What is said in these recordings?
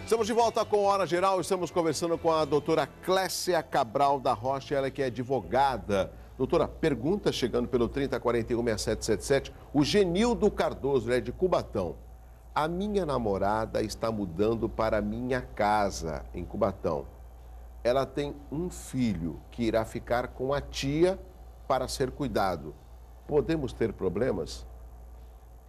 Estamos de volta com Hora Geral, estamos conversando com a doutora Clécia Cabral da Rocha, ela que é advogada. Doutora, pergunta chegando pelo 3041-6777, o Genildo Cardoso, ele é de Cubatão. A minha namorada está mudando para a minha casa, em Cubatão. Ela tem um filho que irá ficar com a tia para ser cuidado. Podemos ter problemas?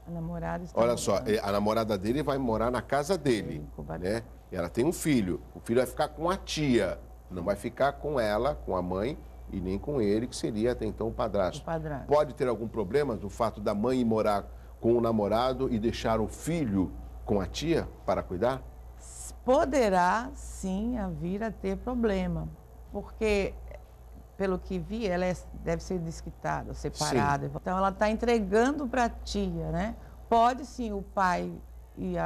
A namorada está Olha só, a namorada dele vai morar na casa dele, né? E ela tem um filho. O filho vai ficar com a tia, não vai ficar com ela, com a mãe e nem com ele, que seria até então o padrasto. Pode ter algum problema do fato da mãe ir morar com o namorado e deixar o filho com a tia para cuidar? Poderá, sim, vir a ter problema, porque, pelo que vi, ela deve ser desquitada, separada. Sim. Então, ela está entregando para a tia, né? Pode, sim, o pai ir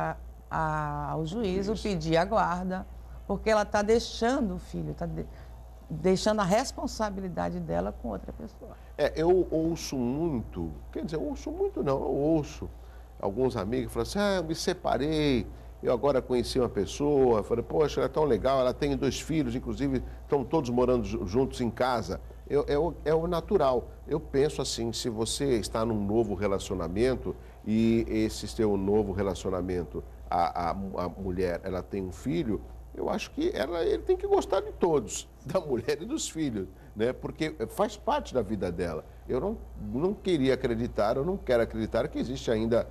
ao juízo pedir a guarda, porque ela está deixando o filho, está deixando a responsabilidade dela com outra pessoa. Eu ouço muito, quer dizer, eu ouço alguns amigos falando assim, eu me separei, eu agora conheci uma pessoa, falei, poxa, ela é tão legal, ela tem 2 filhos, inclusive estão todos morando juntos em casa. É o natural. Eu penso assim, se você está num novo relacionamento e esse seu novo relacionamento, a mulher, ela tem um filho, eu acho que ele tem que gostar de todos, da mulher e dos filhos, né? Porque faz parte da vida dela. Eu não queria acreditar, eu não quero acreditar que existe ainda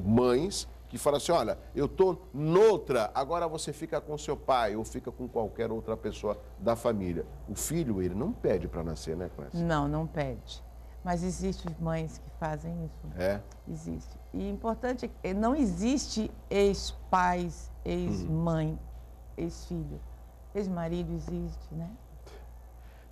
mães que falam assim, olha, eu estou noutra, agora você fica com seu pai ou fica com qualquer outra pessoa da família. O filho, ele não pede para nascer, né, Clécia? Não pede. Mas existem mães que fazem isso. É? Existe. E importante é que não existe ex-pais, ex-mãe, ex-filho. Ex-marido existe, né?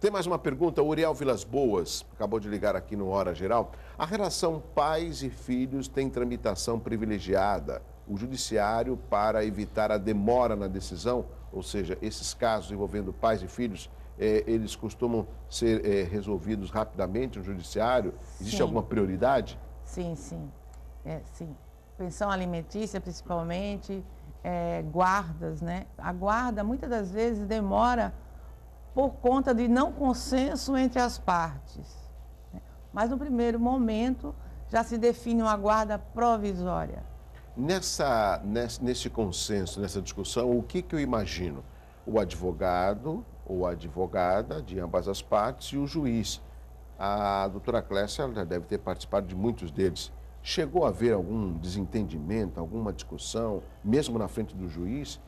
Tem mais uma pergunta, o Uriel Vilas Boas, acabou de ligar aqui no Hora Geral. A relação pais e filhos tem tramitação privilegiada. O judiciário, para evitar a demora na decisão, ou seja, esses casos envolvendo pais e filhos, eles costumam ser resolvidos rapidamente no judiciário? Existe alguma prioridade? Sim. Sim. Pensão alimentícia, principalmente, guardas, né? A guarda, muitas das vezes, demora por conta de não consenso entre as partes. Mas, no primeiro momento, já se define uma guarda provisória. Nesse consenso, nessa discussão, o que eu imagino? O advogado ou a advogada de ambas as partes e o juiz. A doutora Clécia já deve ter participado de muitos deles. Chegou a haver algum desentendimento, alguma discussão, mesmo na frente do juiz?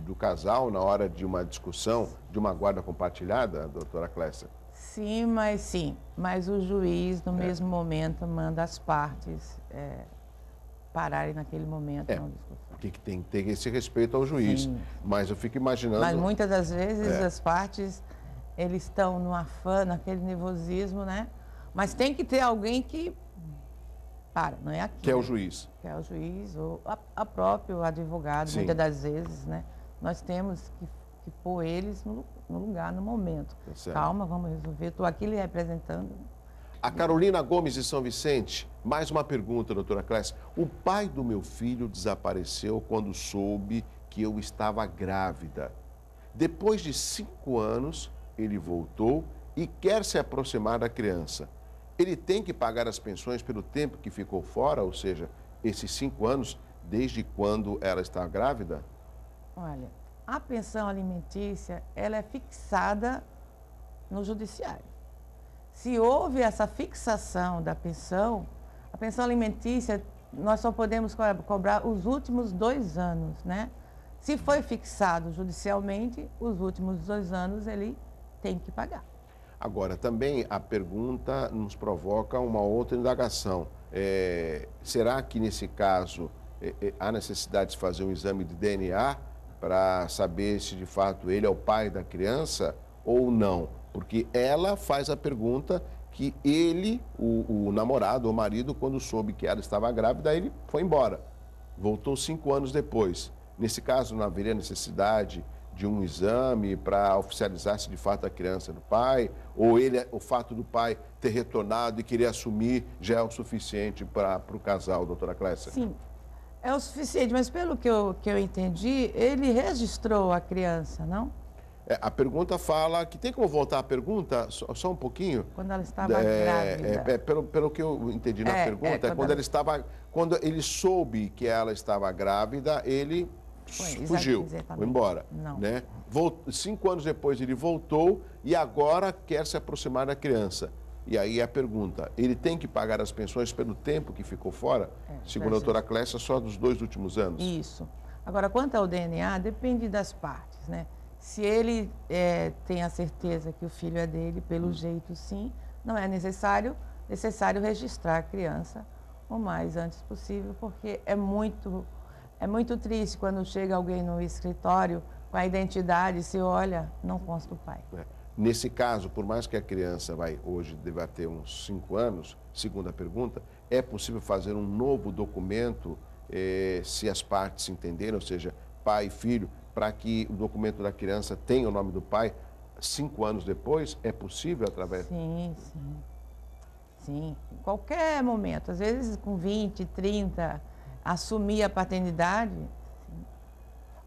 Do casal na hora de uma discussão, de uma guarda compartilhada, doutora Clécia? Sim, mas o juiz, no mesmo momento, manda as partes pararem naquele momento. Porque tem que ter esse respeito ao juiz. Sim. Mas eu fico imaginando... Mas muitas das vezes as partes, eles estão no afã, naquele nervosismo, né? Mas tem que ter alguém que não é aqui. Que é o juiz. Que é o juiz ou a próprio advogado, sim, muitas das vezes, né? Nós temos que pôr eles no lugar, no momento. Calma, vamos resolver. Estou aqui lhe representando. A Carolina Gomes de São Vicente, mais uma pergunta, doutora Clécia. O pai do meu filho desapareceu quando soube que eu estava grávida. Depois de 5 anos, ele voltou e quer se aproximar da criança. Ele tem que pagar as pensões pelo tempo que ficou fora, ou seja, esses 5 anos, desde quando ela está grávida? Olha, a pensão alimentícia, ela é fixada no judiciário. Se houve essa fixação da pensão, a pensão alimentícia, nós só podemos cobrar os últimos 2 anos, né? Se foi fixado judicialmente, os últimos 2 anos ele tem que pagar. Agora, também a pergunta nos provoca uma outra indagação. Será que, nesse caso, há necessidade de fazer um exame de DNA para saber se, de fato, ele é o pai da criança ou não? Porque ela faz a pergunta que ele, o namorado, o marido, quando soube que ela estava grávida, ele foi embora. Voltou 5 anos depois. Nesse caso, não haveria necessidade de um exame para oficializar se de fato a criança é do pai, ou o fato do pai ter retornado e querer assumir já é o suficiente para o casal, doutora Clécia? Sim. É o suficiente, mas pelo que eu entendi, ele registrou a criança, não? A pergunta fala que tem como voltar a pergunta só um pouquinho? Quando ela estava grávida. Pelo que eu entendi na pergunta, quando ele soube que ela estava grávida, ele fugiu, foi embora. Não. Né? 5 anos depois ele voltou e agora quer se aproximar da criança. E aí a pergunta, ele tem que pagar as pensões pelo tempo que ficou fora? Segundo a doutora Clécia, só dos 2 últimos anos. Isso. Agora, quanto ao DNA, depende das partes, né? Se ele tem a certeza que o filho é dele, pelo jeito sim, não é necessário registrar a criança o mais antes possível, porque é muito triste quando chega alguém no escritório com a identidade e se olha, não consta o pai. Nesse caso, por mais que a criança hoje deva ter uns 5 anos, segundo a pergunta, é possível fazer um novo documento, se as partes se entenderem, ou seja, pai e filho, para que o documento da criança tenha o nome do pai 5 anos depois? É possível através... Sim, em qualquer momento. Às vezes com 20, 30, assumir a paternidade. Sim.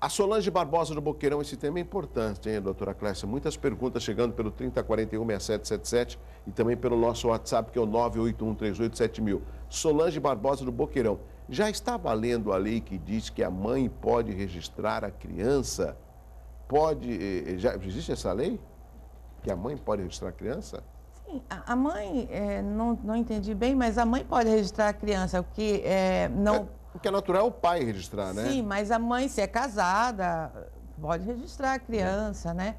A Solange Barbosa do Boqueirão, esse tema é importante, hein, doutora Clécia? Muitas perguntas chegando pelo 3041-6777 e também pelo nosso WhatsApp, que é o 981387000. Solange Barbosa do Boqueirão. Já está valendo a lei que diz que a mãe pode registrar a criança? Já existe essa lei? Que a mãe pode registrar a criança? Sim, a mãe, não entendi bem, mas a mãe pode registrar a criança, o que não... O que é natural é o pai registrar, né? Sim, mas a mãe, se é casada, pode registrar a criança, né?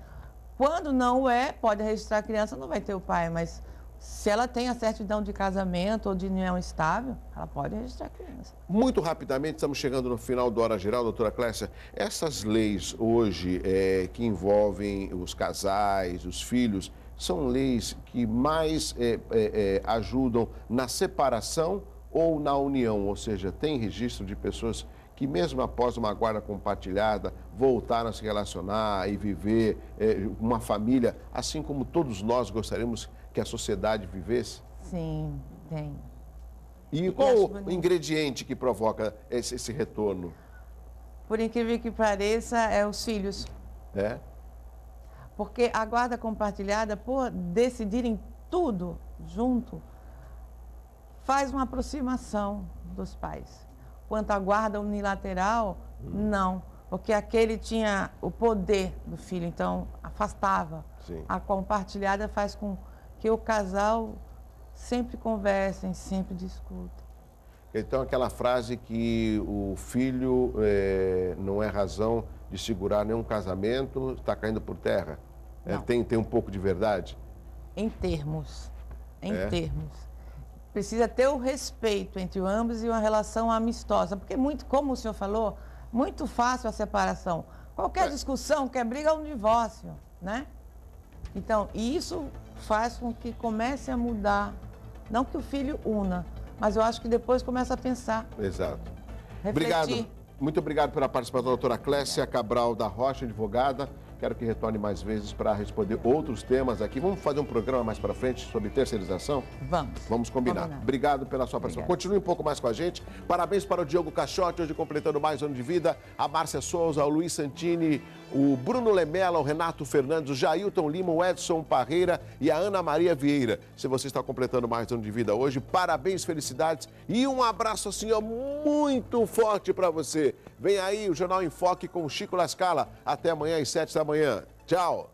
Quando não pode registrar a criança, não vai ter o pai, mas... Se ela tem a certidão de casamento ou de união estável, ela pode registrar a criança. Muito rapidamente, estamos chegando no final do Hora Geral, doutora Clécia. Essas leis hoje que envolvem os casais, os filhos, são leis que mais ajudam na separação ou na união? Ou seja, tem registro de pessoas que mesmo após uma guarda compartilhada, voltaram a se relacionar e viver uma família, assim como todos nós gostaríamos que a sociedade vivesse? Sim, tem. E qual o ingrediente que provoca esse retorno? Por incrível que pareça, é os filhos. Porque a guarda compartilhada, por decidirem tudo junto, faz uma aproximação dos pais. Quanto à guarda unilateral, não. Porque aquele tinha o poder do filho, então afastava. Sim. A compartilhada faz com que o casal sempre conversem, sempre discutam. Então, aquela frase que o filho não é razão de segurar nenhum casamento, está caindo por terra. Tem um pouco de verdade? Em termos. Precisa ter o respeito entre ambos e uma relação amistosa. Porque, como o senhor falou, muito fácil a separação. Qualquer discussão, quer briga, é um divórcio, né? Então, isso faz com que comece a mudar. Não que o filho una, mas eu acho que depois começa a pensar. Exato. Refletir. Obrigado. Muito obrigado pela participação da doutora Clécia Cabral da Rocha, advogada. Quero que retorne mais vezes para responder outros temas aqui. Vamos fazer um programa mais para frente sobre terceirização? Vamos combinar. Obrigado pela sua participação. Continue um pouco mais com a gente. Parabéns para o Diogo Cachotti, hoje completando mais um ano de vida. A Márcia Souza, o Luiz Santini, o Bruno Lemela, o Renato Fernandes, o Jailton Lima, o Edson Parreira e a Ana Maria Vieira. Se você está completando mais um ano de vida hoje, parabéns, felicidades e um abraço assim, ó, muito forte para você. Vem aí o Jornal em Foque com o Chico Lascala. Até amanhã às 7 da manhã. Tchau.